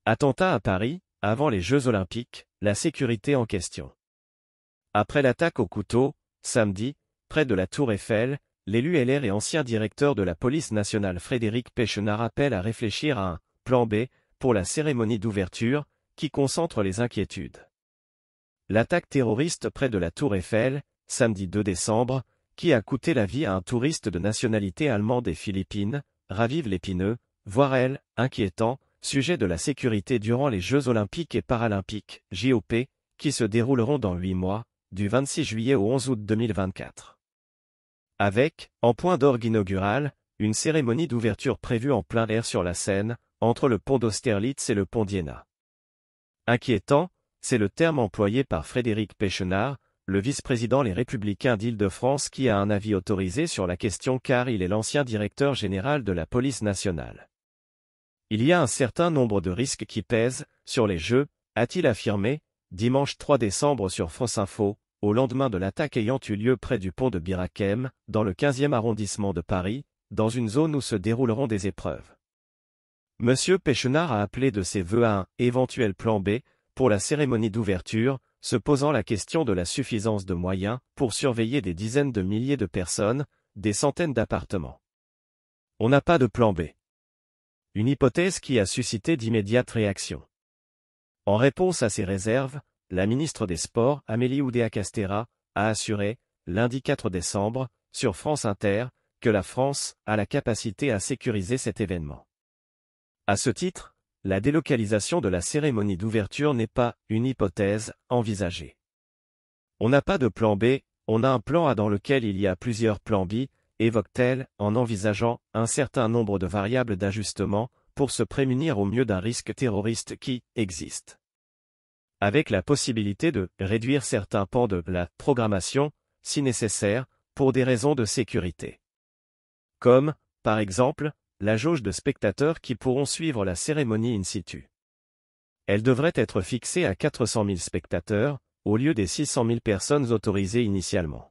Attentat à Paris, avant les Jeux Olympiques, la sécurité en question. Après l'attaque au couteau, samedi, près de la Tour Eiffel, l'élu LR et ancien directeur de la police nationale Frédéric Péchenard appelle à réfléchir à un « plan B » pour la cérémonie d'ouverture, qui concentre les inquiétudes. L'attaque terroriste près de la Tour Eiffel, samedi 2 décembre, qui a coûté la vie à un touriste de nationalité allemande et philippine, ravive l'épineux, voire inquiétant, sujet de la sécurité durant les Jeux Olympiques et Paralympiques, JOP, qui se dérouleront dans 8 mois, du 26 juillet au 11 août 2024. Avec, en point d'orgue inaugural, une cérémonie d'ouverture prévue en plein air sur la Seine, entre le pont d'Austerlitz et le pont d'Iéna. Inquiétant, c'est le terme employé par Frédéric Péchenard, le vice-président Les Républicains d'Île-de-France qui a un avis autorisé sur la question car il est l'ancien directeur général de la police nationale. Il y a un certain nombre de risques qui pèsent sur les Jeux, a-t-il affirmé, dimanche 3 décembre sur France Info, au lendemain de l'attaque ayant eu lieu près du pont de Bir Hakeim, dans le 15e arrondissement de Paris, dans une zone où se dérouleront des épreuves. Monsieur Péchenard a appelé de ses vœux à un « éventuel plan B » pour la cérémonie d'ouverture, se posant la question de la suffisance de moyens pour surveiller des dizaines de milliers de personnes, des centaines d'appartements. On n'a pas de plan B. Une hypothèse qui a suscité d'immédiates réactions. En réponse à ces réserves, la ministre des Sports, Amélie Oudéa-Castéra, a assuré, lundi 4 décembre, sur France Inter, que la France a la capacité à sécuriser cet événement. À ce titre, la délocalisation de la cérémonie d'ouverture n'est pas une hypothèse envisagée. On n'a pas de plan B, on a un plan A dans lequel il y a plusieurs plans B, évoque-t-elle, en envisageant un certain nombre de variables d'ajustement pour se prémunir au mieux d'un risque terroriste qui existe. Avec la possibilité de réduire certains pans de la programmation, si nécessaire, pour des raisons de sécurité. Comme, par exemple, la jauge de spectateurs qui pourront suivre la cérémonie in situ. Elle devrait être fixée à 400 000 spectateurs, au lieu des 600 000 personnes autorisées initialement.